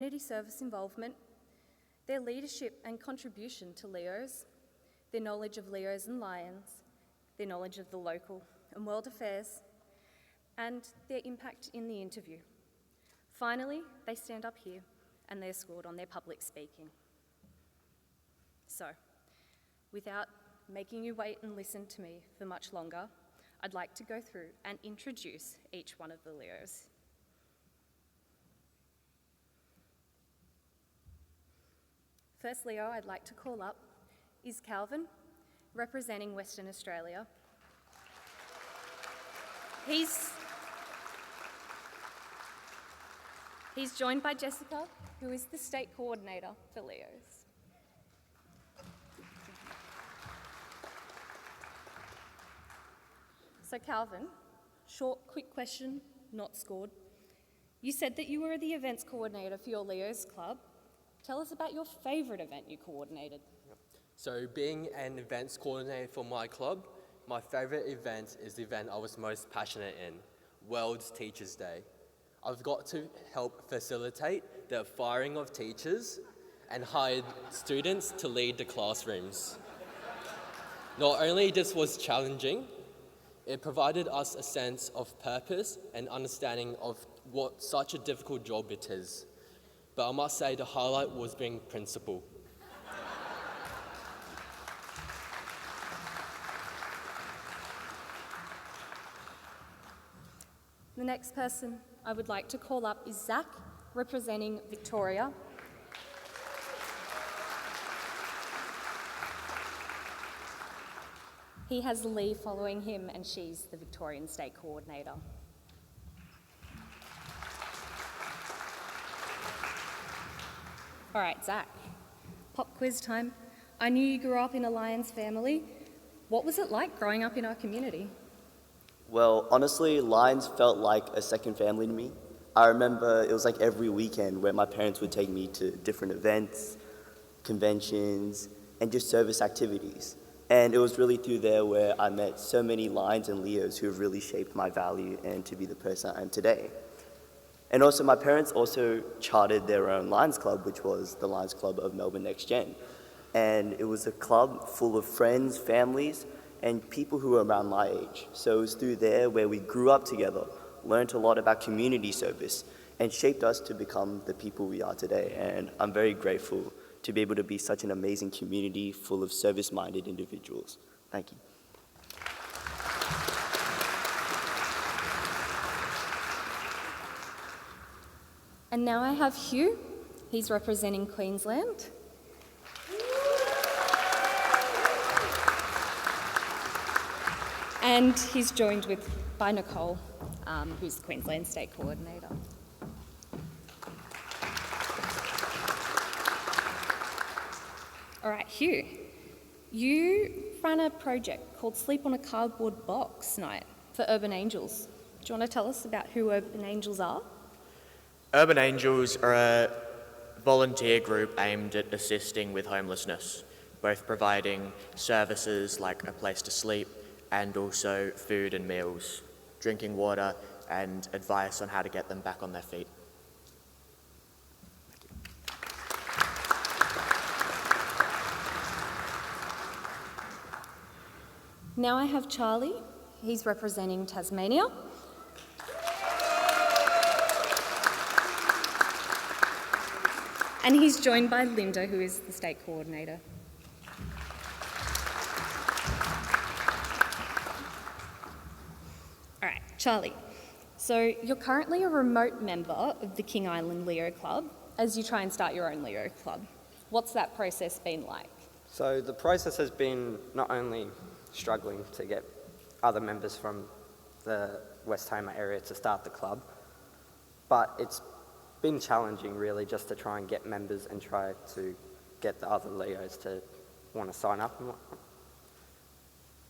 community service involvement, their leadership and contribution to LEOs, their knowledge of LEOs and Lions, their knowledge of the local and world affairs, and their impact in the interview. Finally, they stand up here and they're scored on their public speaking. So, without making you wait and listen to me for much longer, I'd like to go through and introduce each one of the LEOs. First Leo I'd like to call up is Calvin, representing Western Australia. He's joined by Jessica, who is the state coordinator for LEOs. So Calvin, short, quick question, not scored. You said that you were the events coordinator for your LEOs club. Tell us about your favourite event you coordinated. So being an events coordinator for my club, my favourite event is the event I was most passionate in, World Teachers' Day. I've got to help facilitate the firing of teachers and hired students to lead the classrooms. Not only this was challenging, it provided us a sense of purpose and understanding of what such a difficult job it is. But I must say the highlight was being principal. The next person I would like to call up is Zach, representing Victoria. He has Lee following him, and she's the Victorian State Coordinator. All right, Zach, pop quiz time. I knew you grew up in a Lions family. What was it like growing up in our community? Well, honestly, Lions felt like a second family to me. I remember it was like every weekend where my parents would take me to different events, conventions, and just service activities. And it was really through there where I met so many Lions and Leos who have really shaped my value and to be the person I am today. And also, my parents also chartered their own Lions Club, which was the Lions Club of Melbourne Next Gen. And it was a club full of friends, families, and people who were around my age. So it was through there where we grew up together, learned a lot about community service, and shaped us to become the people we are today. And I'm very grateful to be able to be such an amazing community full of service-minded individuals. Thank you. And now I have Hugh. He's representing Queensland. And he's joined by Nicole, who's the Queensland State Coordinator. All right, Hugh, you ran a project called Sleep on a Cardboard Box Night for Urban Angels. Do you want to tell us about who Urban Angels are? Urban Angels are a volunteer group aimed at assisting with homelessness, both providing services like a place to sleep and also food and meals, drinking water, and advice on how to get them back on their feet. Now I have Charlie. He's representing Tasmania. And he's joined by Linda, who is the state coordinator. All right, Charlie. So you're currently a remote member of the King Island Leo Club as you try and start your own Leo Club. What's that process been like? So the process has been not only struggling to get other members from the West Homer area to start the club, but it's been challenging really just to try and get members and try to get the other Leos to want to sign up and whatnot.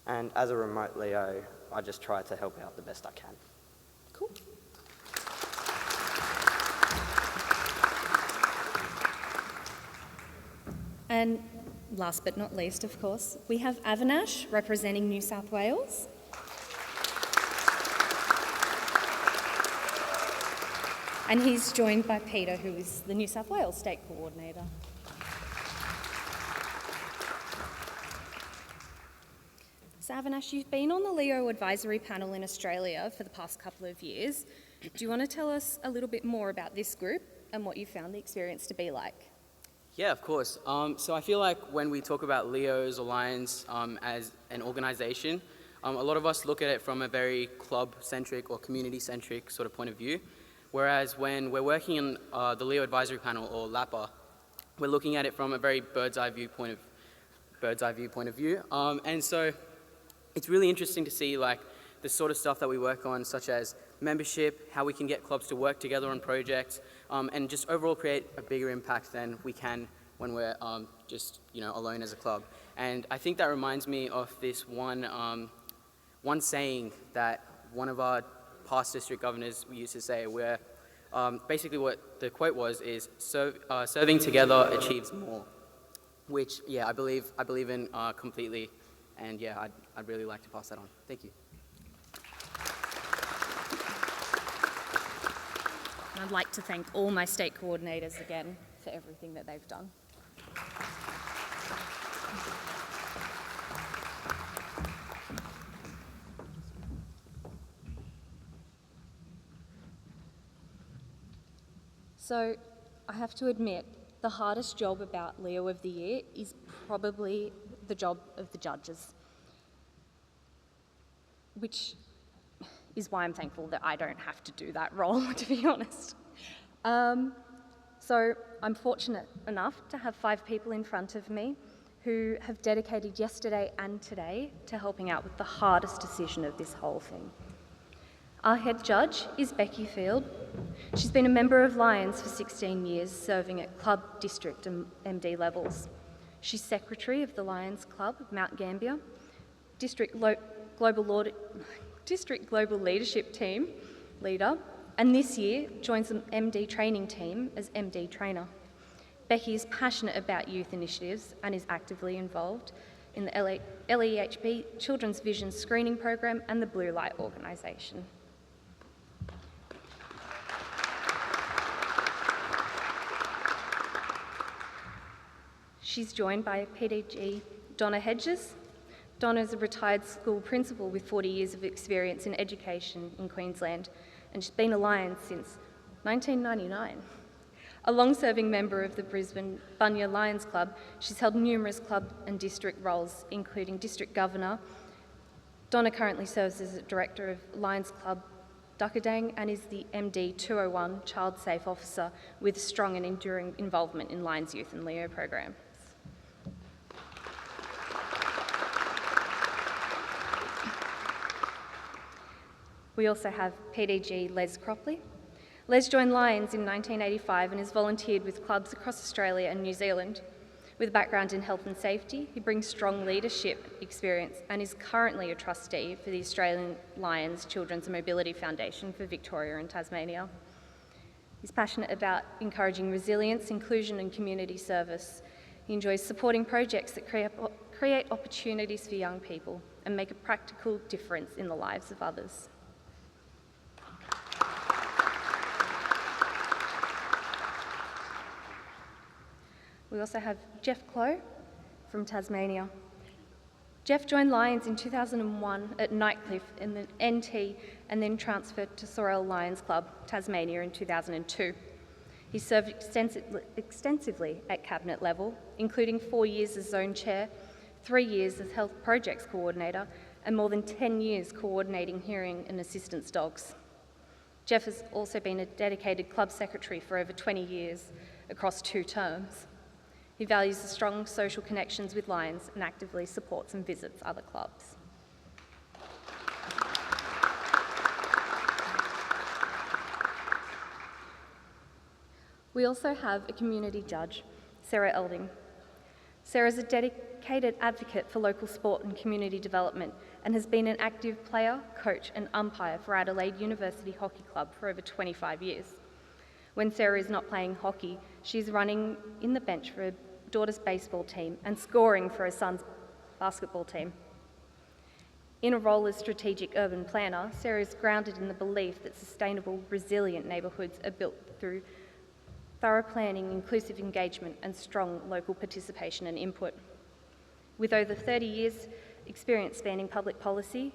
And as a remote Leo, I just try to help out the best I can. Cool. And last but not least, of course, we have Avinash representing New South Wales. And he's joined by Peter, who is the New South Wales State Coordinator. So Avinash, you've been on the Leo Advisory Panel in Australia for the past couple of years. Do you want to tell us a little bit more about this group and what you found the experience to be like? Yeah, of course. So I feel like when we talk about Leos or Lions as an organisation, a lot of us look at it from a very club-centric or community-centric sort of point of view, whereas when we're working in the Leo Advisory Panel or LAPA, we're looking at it from a very bird's eye view point of view. And so it's really interesting to see like the sort of stuff that we work on, such as membership, how we can get clubs to work together on projects, and just overall create a bigger impact than we can when we're just alone as a club. And I think that reminds me of this one saying that one of our past district governors used to say, where basically what the quote was is, serving together achieves more, which I believe in completely, and I'd really like to pass that on. Thank you. I'd like to thank all my state coordinators again for everything that they've done. So I have to admit, the hardest job about Leo of the Year is probably the job of the judges, which is why I'm thankful that I don't have to do that role, to be honest. So I'm fortunate enough to have 5 people in front of me who have dedicated yesterday and today to helping out with the hardest decision of this whole thing. Our head judge is Becky Field. She's been a member of Lions for 16 years, serving at club, district and MD levels. She's secretary of the Lions Club of Mount Gambier, district global leadership team leader, and this year joins the MD training team as MD trainer. Becky is passionate about youth initiatives and is actively involved in the LEHB Children's Vision Screening Program and the Blue Light organisation. She's joined by PDG Donna Hedges. Donna is a retired school principal with 40 years of experience in education in Queensland, and she's been a Lion since 1999. A long-serving member of the Brisbane Bunya Lions Club, she's held numerous club and district roles, including district governor. Donna currently serves as a director of Lions Club Duckadang and is the MD 201 Child Safe Officer with strong and enduring involvement in Lions Youth and Leo programs. We also have PDG Les Cropley. Les joined Lions in 1985 and has volunteered with clubs across Australia and New Zealand. With a background in health and safety, he brings strong leadership experience and is currently a trustee for the Australian Lions Children's Mobility Foundation for Victoria and Tasmania. He's passionate about encouraging resilience, inclusion and community service. He enjoys supporting projects that create opportunities for young people and make a practical difference in the lives of others. We also have Jeff Clough from Tasmania. Jeff joined Lions in 2001 at Nightcliff in the NT and then transferred to Sorell Lions Club, Tasmania in 2002. He served extensively at cabinet level, including 4 years as zone chair, 3 years as health projects coordinator, and more than 10 years coordinating hearing and assistance dogs. Jeff has also been a dedicated club secretary for over 20 years across 2 terms. He values the strong social connections with Lions and actively supports and visits other clubs. We also have a community judge, Sarah Elding. Sarah is a dedicated advocate for local sport and community development and has been an active player, coach and umpire for Adelaide University Hockey Club for over 25 years. When Sarah is not playing hockey, she's running in the bench for her daughter's baseball team and scoring for her son's basketball team. In a role as strategic urban planner, Sarah is grounded in the belief that sustainable, resilient neighbourhoods are built through thorough planning, inclusive engagement, and strong local participation and input. With over 30 years' experience spanning public policy,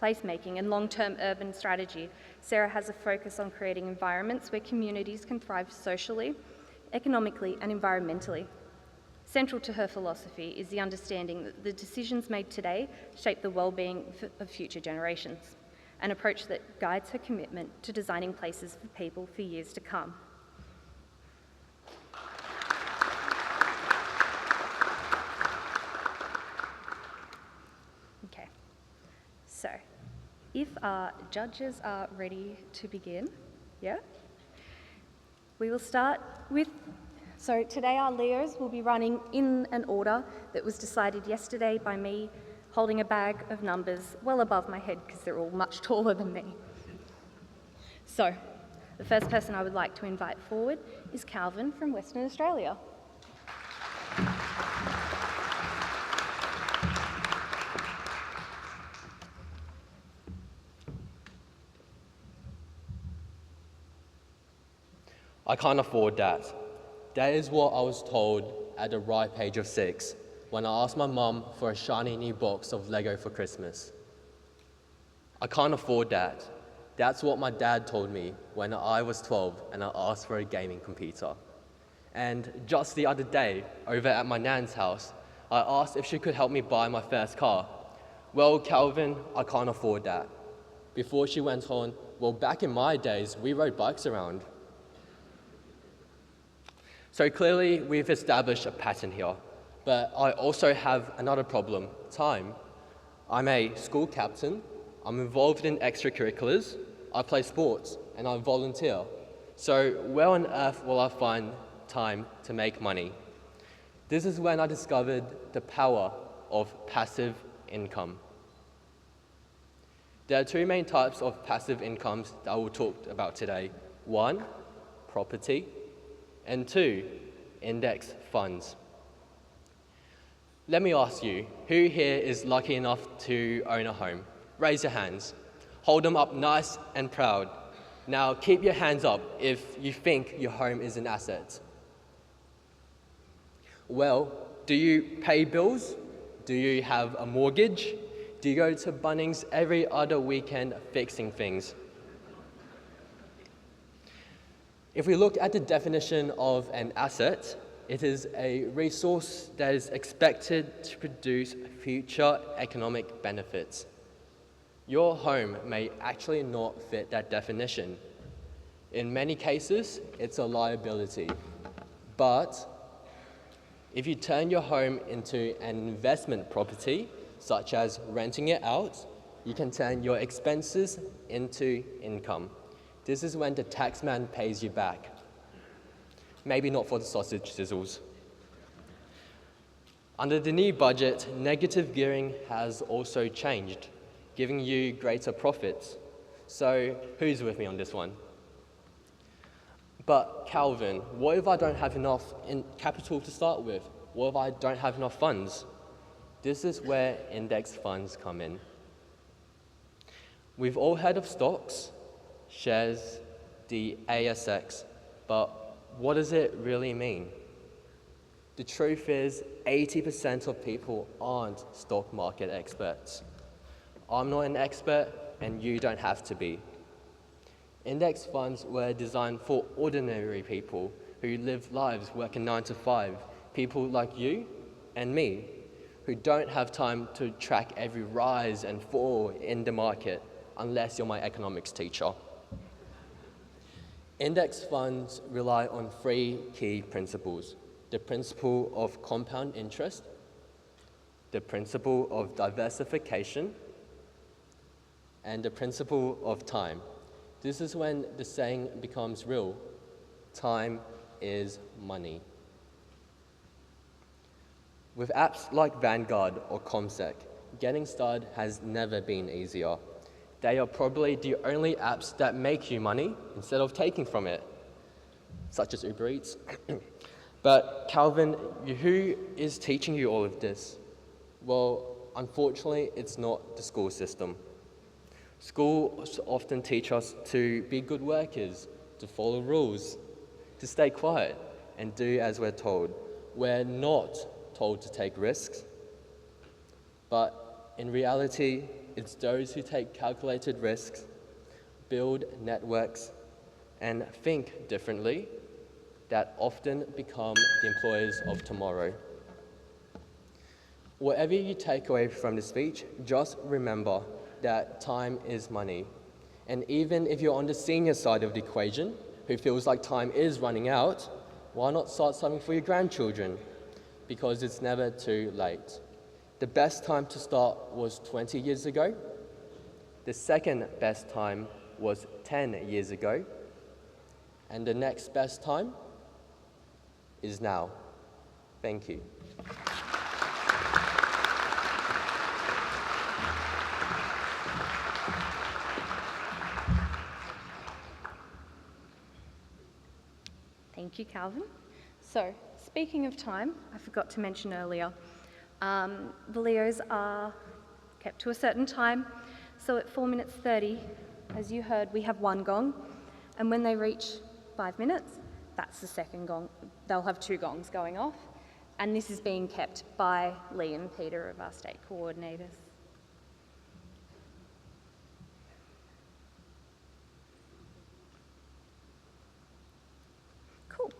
placemaking, and long-term urban strategy, Sarah has a focus on creating environments where communities can thrive socially, economically, and environmentally. Central to her philosophy is the understanding that the decisions made today shape the well-being of future generations, an approach that guides her commitment to designing places for people for years to come. Okay, so if our judges are ready to begin, yeah? We will start with, so today our Leos will be running in an order that was decided yesterday by me holding a bag of numbers well above my head because they're all much taller than me. So, the first person I would like to invite forward is Calvin from Western Australia. I can't afford that. That is what I was told at the ripe age of 6 when I asked my mum for a shiny new box of Lego for Christmas. I can't afford that. That's what my dad told me when I was 12 and I asked for a gaming computer. And just the other day, over at my nan's house, I asked if she could help me buy my first car. Well, Calvin, I can't afford that. Before she went on, well, back in my days, we rode bikes around. So clearly, we've established a pattern here, but I also have another problem, time. I'm a school captain, I'm involved in extracurriculars, I play sports, and I volunteer. So where on earth will I find time to make money? This is when I discovered the power of passive income. There are two main types of passive incomes that I will talk about today. One, property, and 2, index funds. Let me ask you, who here is lucky enough to own a home? Raise your hands. Hold them up nice and proud. Now keep your hands up if you think your home is an asset. Well, do you pay bills? Do you have a mortgage? Do you go to Bunnings every other weekend fixing things? If we look at the definition of an asset, it is a resource that is expected to produce future economic benefits. Your home may actually not fit that definition. In many cases, it's a liability. But if you turn your home into an investment property, such as renting it out, you can turn your expenses into income. This is when the taxman pays you back. Maybe not for the sausage sizzles. Under the new budget, negative gearing has also changed, giving you greater profits. So who's with me on this one? But Calvin, what if I don't have enough capital to start with? What if I don't have enough funds? This is where index funds come in. We've all heard of stocks, shares, the ASX, but what does it really mean? The truth is, 80% of people aren't stock market experts. I'm not an expert, and you don't have to be. Index funds were designed for ordinary people who live lives working 9 to 5, people like you and me, who don't have time to track every rise and fall in the market unless you're my economics teacher. Index funds rely on 3 key principles: the principle of compound interest, the principle of diversification, and the principle of time. This is when the saying becomes real: time is money. With apps like Vanguard or CommSec, getting started has never been easier. They are probably the only apps that make you money instead of taking from it, such as Uber Eats. But Calvin, who is teaching you all of this? Well, unfortunately, it's not the school system. Schools often teach us to be good workers, to follow rules, to stay quiet and do as we're told. We're not told to take risks, but in reality, it's those who take calculated risks, build networks, and think differently that often become the employers of tomorrow. Whatever you take away from the speech, just remember that time is money. And even if you're on the senior side of the equation, who feels like time is running out, why not start something for your grandchildren? Because it's never too late. The best time to start was 20 years ago. The second best time was 10 years ago. And the next best time is now. Thank you. Thank you, Calvin. So, speaking of time, I forgot to mention earlier, the Leos are kept to a certain time. So at 4 minutes 30, as you heard, we have one gong. And when they reach 5 minutes, that's the second gong. They'll have 2 gongs going off. And this is being kept by Lee and Peter of our state coordinators. Cool.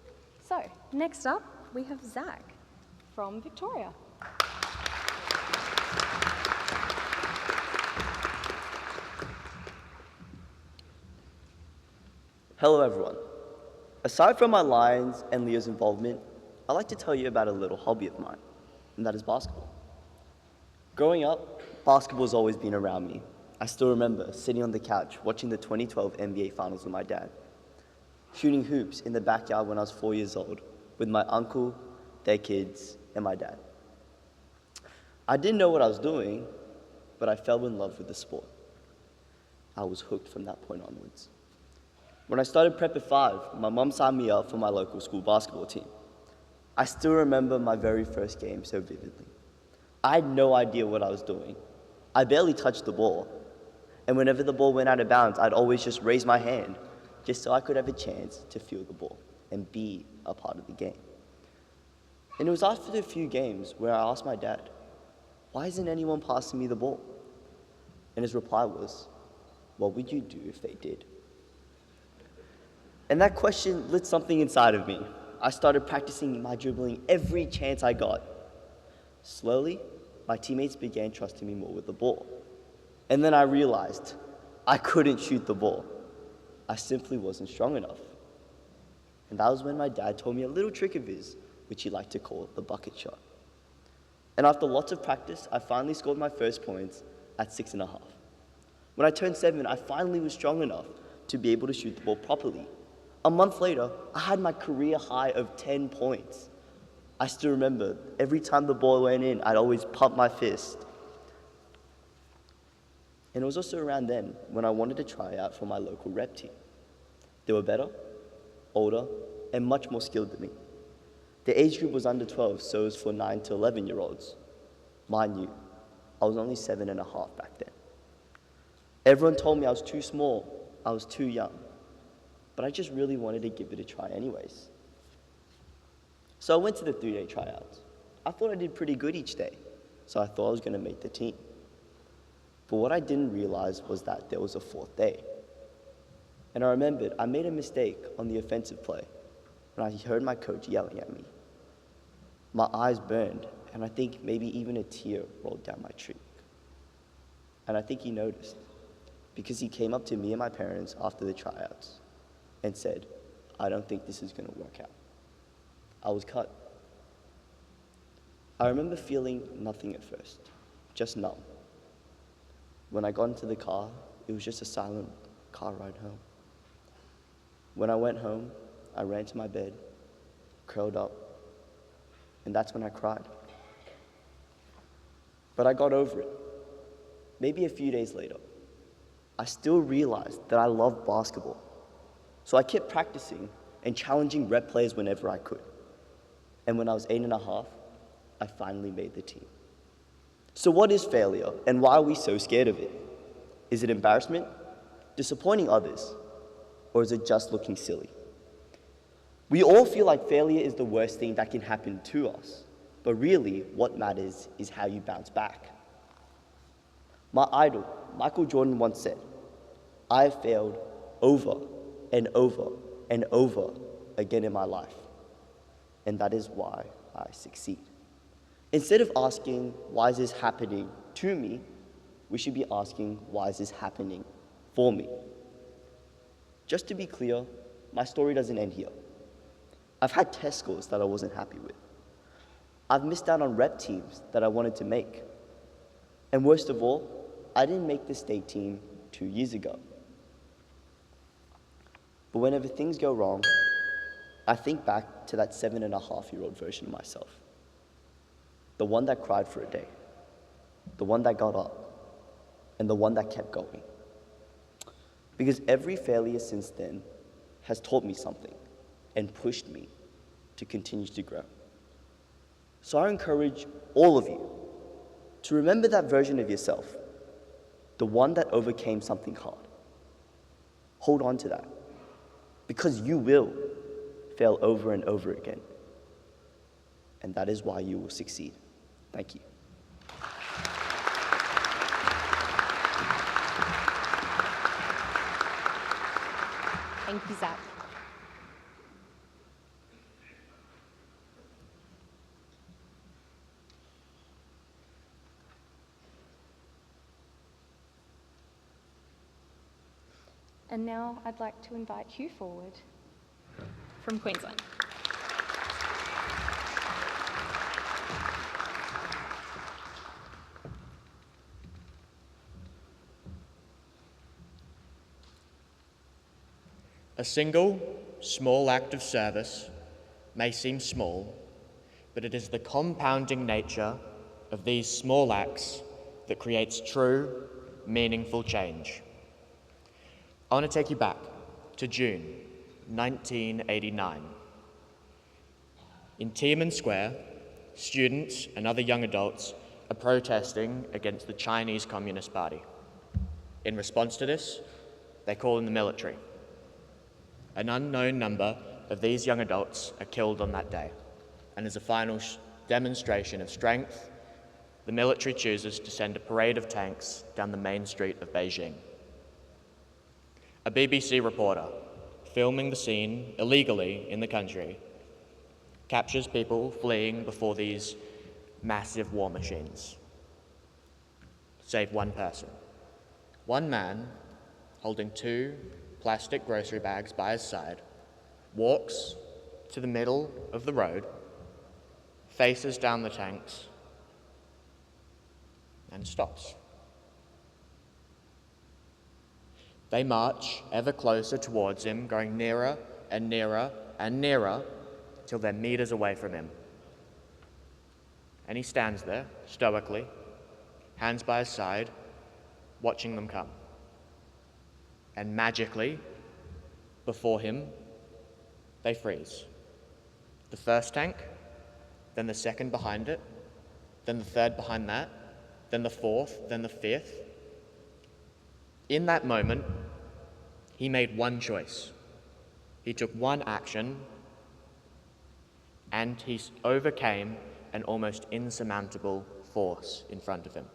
So, next up, we have Zach from Victoria. Hello everyone. Aside from my Lions and Leo's involvement, I'd like to tell you about a little hobby of mine, and that is basketball. Growing up, basketball has always been around me. I still remember sitting on the couch watching the 2012 NBA Finals with my dad, shooting hoops in the backyard when I was 4 years old with my uncle, their kids, and my dad. I didn't know what I was doing, but I fell in love with the sport. I was hooked from that point onwards. When I started Prep at 5, my mum signed me up for my local school basketball team. I still remember my very first game so vividly. I had no idea what I was doing. I barely touched the ball. And whenever the ball went out of bounds, I'd always just raise my hand just so I could have a chance to feel the ball and be a part of the game. And it was after a few games where I asked my dad, "Why isn't anyone passing me the ball?" And his reply was, "What would you do if they did?" And that question lit something inside of me. I started practicing my dribbling every chance I got. Slowly, my teammates began trusting me more with the ball. And then I realized I couldn't shoot the ball. I simply wasn't strong enough. And that was when my dad told me a little trick of his, which he liked to call the bucket shot. And after lots of practice, I finally scored my first points at 6.5. When I turned 7, I finally was strong enough to be able to shoot the ball properly. A month later, I had my career high of 10 points. I still remember every time the ball went in, I'd always pump my fist. And it was also around then when I wanted to try out for my local rep team. They were better, older, and much more skilled than me. The age group was under 12, so it was for 9 to 11-year-olds. Mind you, I was only 7.5 back then. Everyone told me I was too small, I was too young. But I just really wanted to give it a try anyways. So I went to the 3-day tryouts. I thought I did pretty good each day, so I thought I was going to make the team. But what I didn't realize was that there was a 4th day. And I remembered I made a mistake on the offensive play when I heard my coach yelling at me. My eyes burned, and I think maybe even a tear rolled down my cheek. And I think he noticed, because he came up to me and my parents after the tryouts and said, "I don't think this is going to work out." I was cut. I remember feeling nothing at first, just numb. When I got into the car, it was just a silent car ride home. When I went home, I ran to my bed, curled up, and that's when I cried. But I got over it. Maybe a few days later, I still realized that I loved basketball. So I kept practicing and challenging rep players whenever I could. And when I was 8.5, I finally made the team. So what is failure, and why are we so scared of it? Is it embarrassment, disappointing others, or is it just looking silly? We all feel like failure is the worst thing that can happen to us, but really what matters is how you bounce back. My idol, Michael Jordan, once said, "I have failed over and over and over again in my life, and that is why I succeed." Instead of asking, why is this happening to me, we should be asking, why is this happening for me? Just to be clear, my story doesn't end here. I've had test scores that I wasn't happy with. I've missed out on rep teams that I wanted to make. And worst of all, I didn't make the state team 2 years ago. But whenever things go wrong, I think back to that 7.5-year-old version of myself. The one that cried for a day, the one that got up, and the one that kept going. Because every failure since then has taught me something and pushed me to continue to grow. So I encourage all of you to remember that version of yourself, the one that overcame something hard. Hold on to that, because you will fail over and over again. And that is why you will succeed. Thank you. Thank you, Zach. And now I'd like to invite Hugh forward. From Queensland. A single, small act of service may seem small, but it is the compounding nature of these small acts that creates true, meaningful change. I want to take you back to June 1989. In Tiananmen Square, students and other young adults are protesting against the Chinese Communist Party. In response to this, they call in the military. An unknown number of these young adults are killed on that day, and as a final demonstration of strength, the military chooses to send a parade of tanks down the main street of Beijing. A BBC reporter, filming the scene illegally in the country, captures people fleeing before these massive war machines. Save one person. One man, holding 2 plastic grocery bags by his side, walks to the middle of the road, faces down the tanks, and stops. They march ever closer towards him, going nearer and nearer and nearer till they're meters away from him. And he stands there, stoically, hands by his side, watching them come. And magically, before him, they freeze. The first tank, then the second behind it, then the third behind that, then the fourth, then the fifth. In that moment, he made one choice. He took one action, and he overcame an almost insurmountable force in front of him.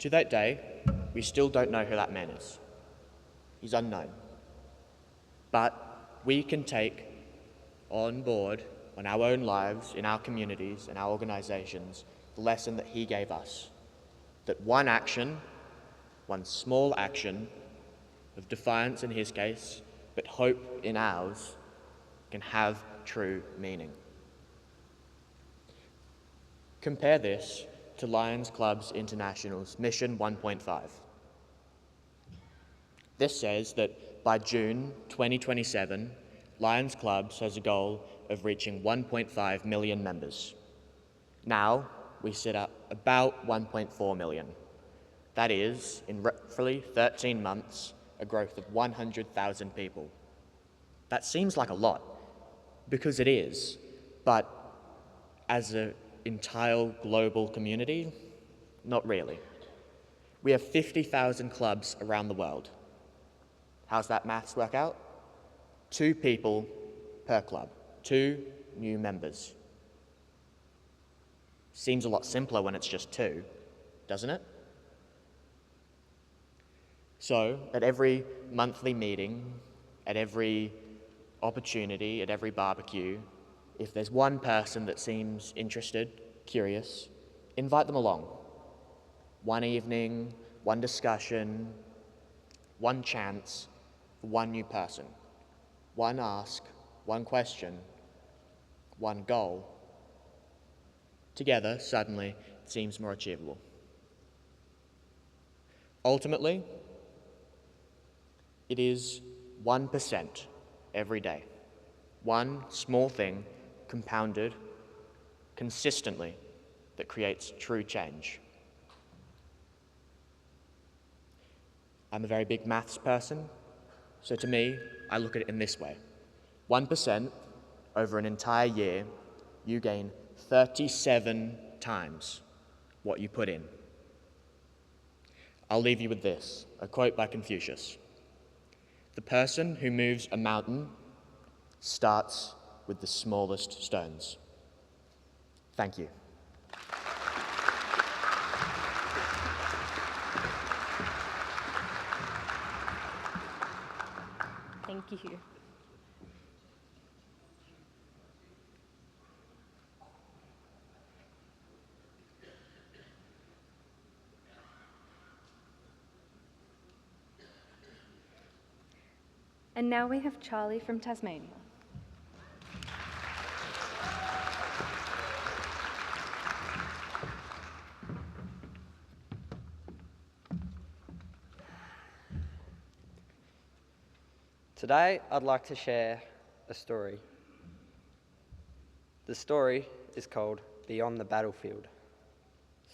To that day, we still don't know who that man is. He's unknown. But we can take on board, on our own lives, in our communities, in our organizations, the lesson that he gave us. That one action, one small action, of defiance in his case, but hope in ours, can have true meaning. Compare this to Lions Clubs International's Mission 1.5. This says that by June 2027, Lions Clubs has a goal of reaching 1.5 million members. Now, we sit at about 1.4 million. That is, in roughly 13 months, a growth of 100,000 people. That seems like a lot, because it is, but as an entire global community, not really. We have 50,000 clubs around the world. How's that maths work out? 2 people per club, 2 new members. Seems a lot simpler when it's just 2, doesn't it? So, at every monthly meeting, at every opportunity, at every barbecue, if there's one person that seems interested, curious, invite them along. One evening, one discussion, one chance for one new person. One ask, one question, one goal. Together, suddenly, it seems more achievable. Ultimately, it is 1% every day. One small thing compounded consistently that creates true change. I'm a very big maths person, so to me, I look at it in this way. 1% over an entire year, you gain 37 times what you put in. I'll leave you with this, a quote by Confucius. The person who moves a mountain starts with the smallest stones. Thank you. Thank you. And now we have Charlie from Tasmania. Today, I'd like to share a story. The story is called Beyond the Battlefield,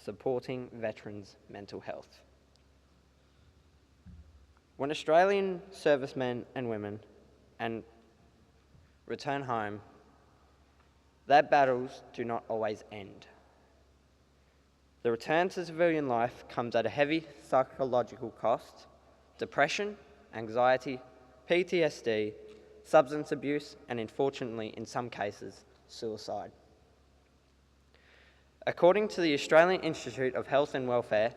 Supporting Veterans' Mental Health. When Australian servicemen and women return home, their battles do not always end. The return to civilian life comes at a heavy psychological cost: depression, anxiety, PTSD, substance abuse, and unfortunately, in some cases, suicide. According to the Australian Institute of Health and Welfare,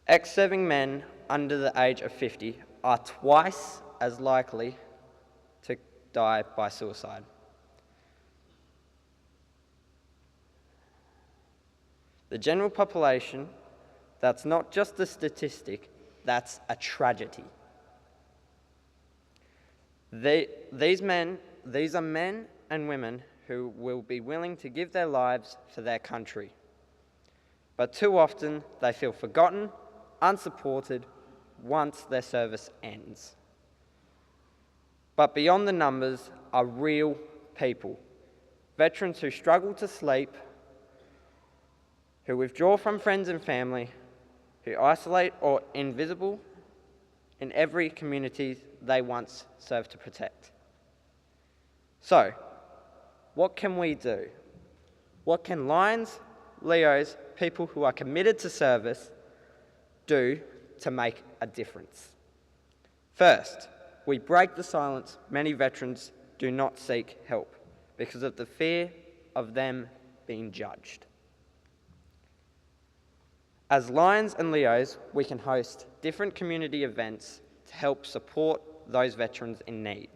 ex-serving men under the age of 50 are twice as likely to die by suicide. The general population, that's not just a statistic, that's a tragedy. These are men and women who will be willing to give their lives for their country. But too often they feel forgotten, unsupported, once their service ends. But beyond the numbers are real people, veterans who struggle to sleep, who withdraw from friends and family, who isolate or invisible in every community they once served to protect. So, what can we do? What can Lions, Leos, people who are committed to service, do to make a difference? First, we break the silence many veterans do not seek help because of the fear of them being judged. As Lions and Leos, we can host different community events to help support those veterans in need.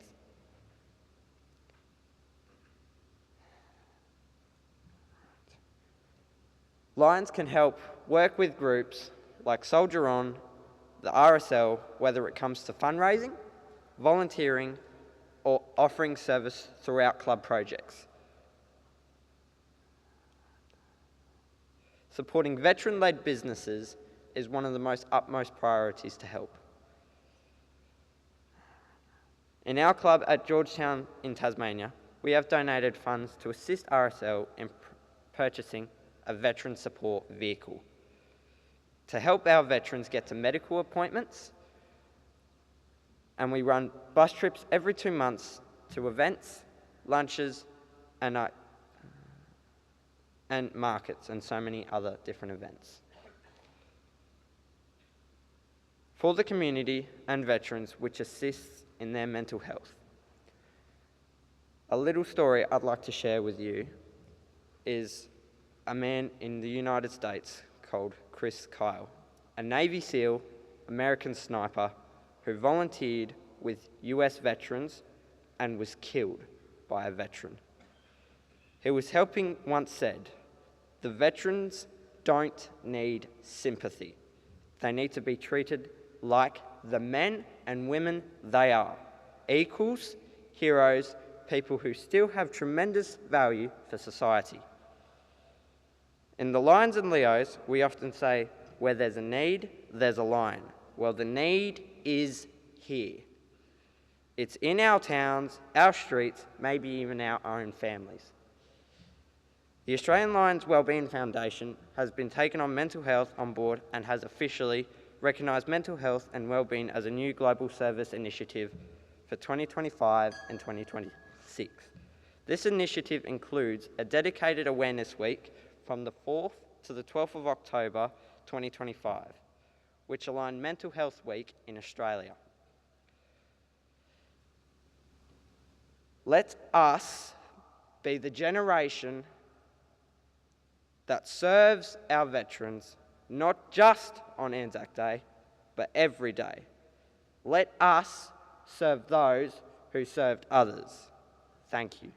Lions can help work with groups like Soldier On, the RSL, whether it comes to fundraising, volunteering, or offering service throughout club projects. Supporting veteran-led businesses is one of the utmost priorities to help. In our club at Georgetown in Tasmania, we have donated funds to assist RSL in purchasing a veteran support vehicle to help our veterans get to medical appointments, and we run bus trips every 2 months to events, lunches, and markets, and so many other different events. For the community and veterans which assists in their mental health. A little story I'd like to share with you is a man in the United States called Chris Kyle, a Navy SEAL, American sniper who volunteered with US veterans and was killed by a veteran. He was helping once said, "The veterans don't need sympathy. They need to be treated like the men and women they are, equals, heroes, people who still have tremendous value for society." In the Lions and Leos, we often say, where there's a need, there's a lion. Well, the need is here. It's in our towns, our streets, maybe even our own families. The Australian Lions Wellbeing Foundation has been taken on mental health on board and has officially recognised mental health and wellbeing as a new global service initiative for 2025 and 2026. This initiative includes a dedicated awareness week from the 4th to the 12th of October 2025, which align Mental Health Week in Australia. Let us be the generation that serves our veterans, not just on Anzac Day, but every day. Let us serve those who served others. Thank you.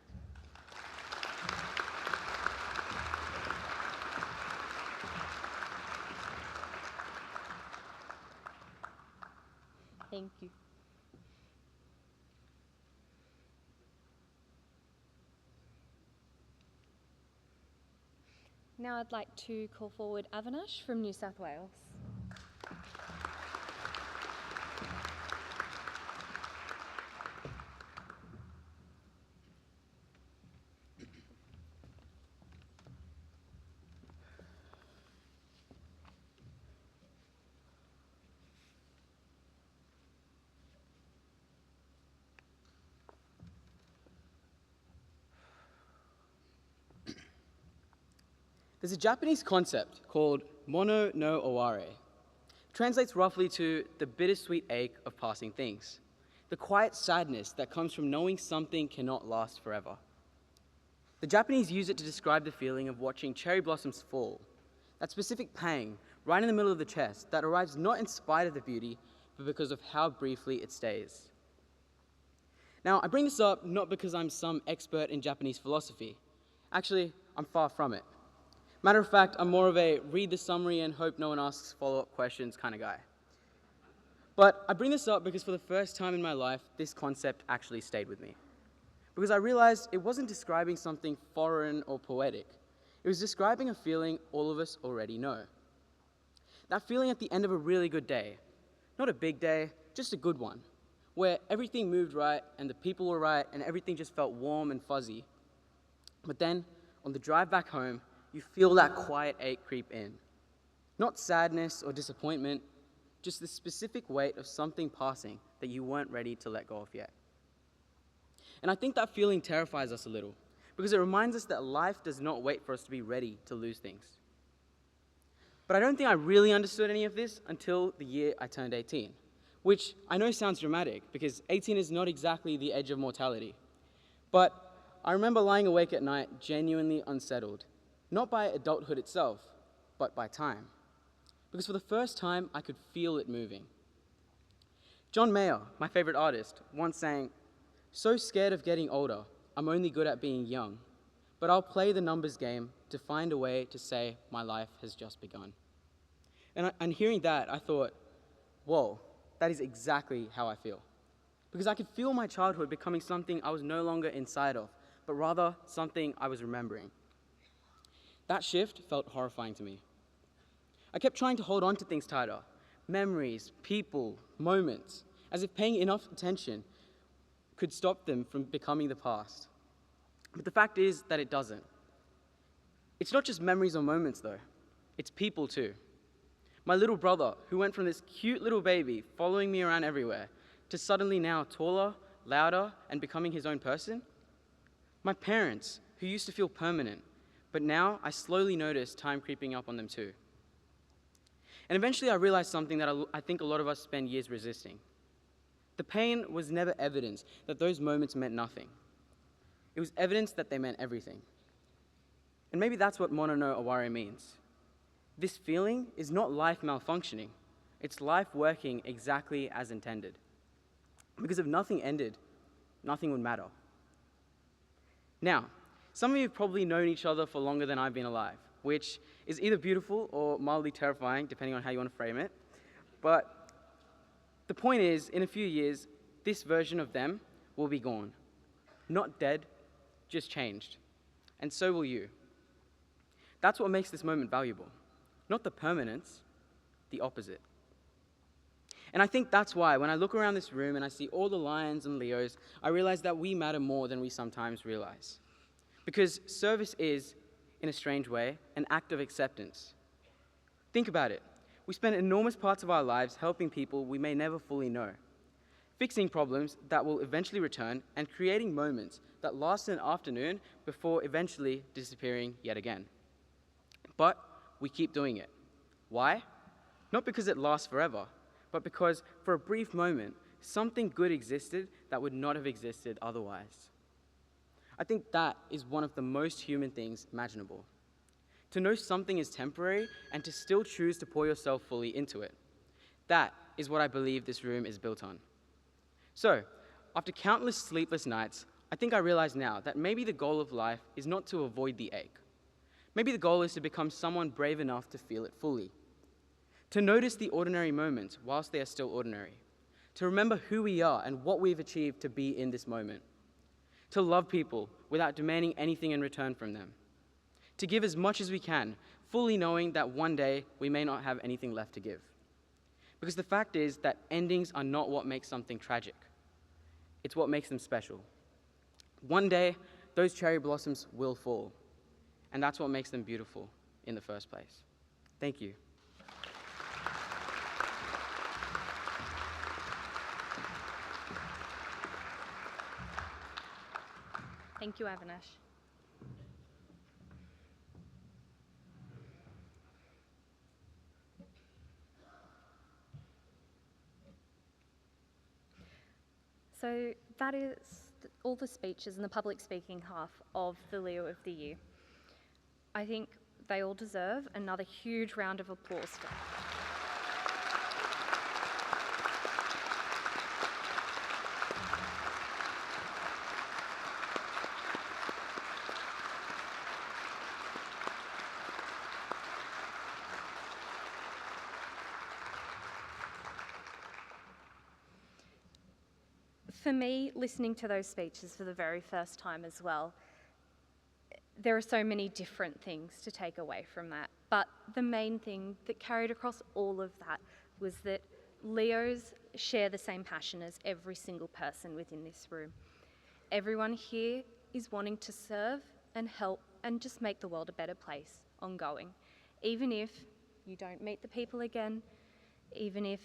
Thank you. Now I'd like to call forward Avinash from New South Wales. There's a Japanese concept called mono no oware. It translates roughly to the bittersweet ache of passing things, the quiet sadness that comes from knowing something cannot last forever. The Japanese use it to describe the feeling of watching cherry blossoms fall, that specific pang right in the middle of the chest that arrives not in spite of the beauty, but because of how briefly it stays. Now, I bring this up not because I'm some expert in Japanese philosophy. Actually, I'm far from it. Matter of fact, I'm more of a read the summary and hope no one asks follow-up questions kind of guy. But I bring this up because for the first time in my life, this concept actually stayed with me. Because I realized it wasn't describing something foreign or poetic. It was describing a feeling all of us already know. That feeling at the end of a really good day. Not a big day, just a good one. Where everything moved right and the people were right and everything just felt warm and fuzzy. But then, on the drive back home, you feel that quiet ache creep in. Not sadness or disappointment, just the specific weight of something passing that you weren't ready to let go of yet. And I think that feeling terrifies us a little, because it reminds us that life does not wait for us to be ready to lose things. But I don't think I really understood any of this until the year I turned 18, which I know sounds dramatic, because 18 is not exactly the edge of mortality. But I remember lying awake at night, genuinely unsettled, not by adulthood itself, but by time. Because for the first time, I could feel it moving. John Mayer, my favorite artist, once sang, "So scared of getting older, I'm only good at being young, but I'll play the numbers game to find a way to say my life has just begun." And hearing that, I thought, whoa, that is exactly how I feel. Because I could feel my childhood becoming something I was no longer inside of, but rather something I was remembering. That shift felt horrifying to me. I kept trying to hold on to things tighter, memories, people, moments, as if paying enough attention could stop them from becoming the past. But the fact is that it doesn't. It's not just memories or moments though, it's people too. My little brother, who went from this cute little baby following me around everywhere, to suddenly now taller, louder, and becoming his own person. My parents, who used to feel permanent, but now I slowly noticed time creeping up on them too. And eventually I realized something that I think a lot of us spend years resisting. The pain was never evidence that those moments meant nothing. It was evidence that they meant everything. And maybe that's what Mono no Aware means. This feeling is not life malfunctioning. It's life working exactly as intended. Because if nothing ended, nothing would matter. Now, some of you have probably known each other for longer than I've been alive, which is either beautiful or mildly terrifying, depending on how you want to frame it. But the point is, in a few years, this version of them will be gone. Not dead, just changed. And so will you. That's what makes this moment valuable. Not the permanence, the opposite. And I think that's why, when I look around this room and I see all the lions and Leos, I realize that we matter more than we sometimes realize. Because service is, in a strange way, an act of acceptance. Think about it. We spend enormous parts of our lives helping people we may never fully know, fixing problems that will eventually return, and creating moments that last an afternoon before eventually disappearing yet again. But we keep doing it. Why? Not because it lasts forever, but because for a brief moment, something good existed that would not have existed otherwise. I think that is one of the most human things imaginable. To know something is temporary and to still choose to pour yourself fully into it. That is what I believe this room is built on. So, after countless sleepless nights, I think I realize now that maybe the goal of life is not to avoid the ache. Maybe the goal is to become someone brave enough to feel it fully. To notice the ordinary moments whilst they are still ordinary. To remember who we are and what we've achieved to be in this moment. To love people without demanding anything in return from them. To give as much as we can, fully knowing that one day we may not have anything left to give. Because the fact is that endings are not what makes something tragic. It's what makes them special. One day, those cherry blossoms will fall. And that's what makes them beautiful in the first place. Thank you. Thank you, Avinash. So that is all the speeches in the public speaking half of the Leo of the Year. I think they all deserve another huge round of applause for that. For me, listening to those speeches for the very first time as well, there are so many different things to take away from that. But the main thing that carried across all of that was that Leos share the same passion as every single person within this room. Everyone here is wanting to serve and help and just make the world a better place ongoing. Even if you don't meet the people again, even if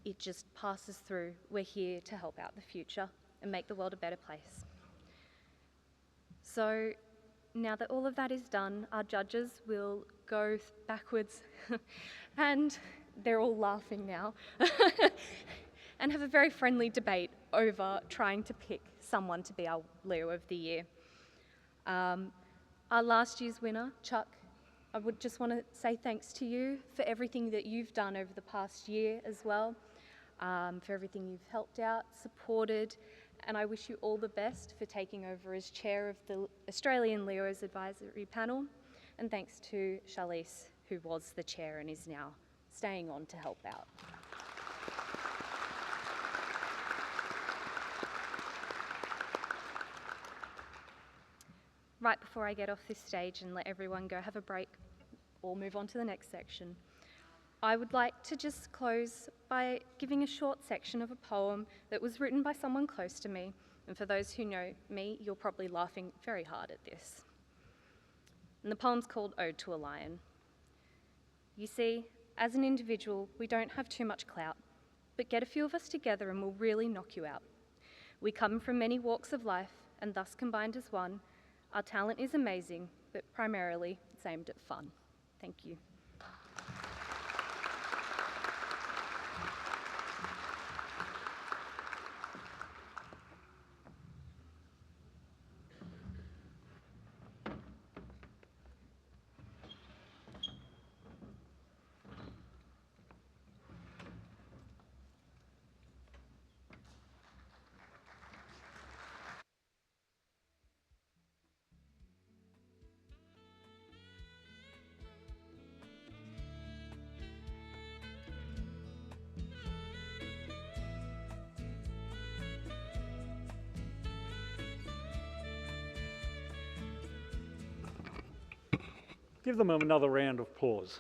it just passes through, we're here to help out the future and make the world a better place. So now that all of that is done, our judges will go backwards and they're all laughing now and have a very friendly debate over trying to pick someone to be our Leo of the Year. Our last year's winner, Chuck, I would just want to say thanks to you for everything that you've done over the past year as well. For everything you've helped out, supported, and I wish you all the best for taking over as chair of the Australian Leos Advisory Panel. And thanks to Charlize, who was the chair and is now staying on to help out. Right before I get off this stage and let everyone go have a break or move on to the next section, I would like to just close by giving a short section of a poem that was written by someone close to me. And for those who know me, you're probably laughing very hard at this. And the poem's called Ode to a Lion. You see, as an individual, we don't have too much clout, but get a few of us together and we'll really knock you out. We come from many walks of life, and thus combined as one, our talent is amazing, but primarily it's aimed at fun. Thank you. Give them another round of applause.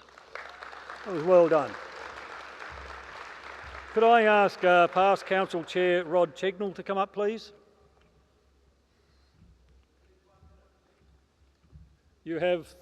That was well done. Could I ask past Council Chair Rod Chegnell to come up, please? You have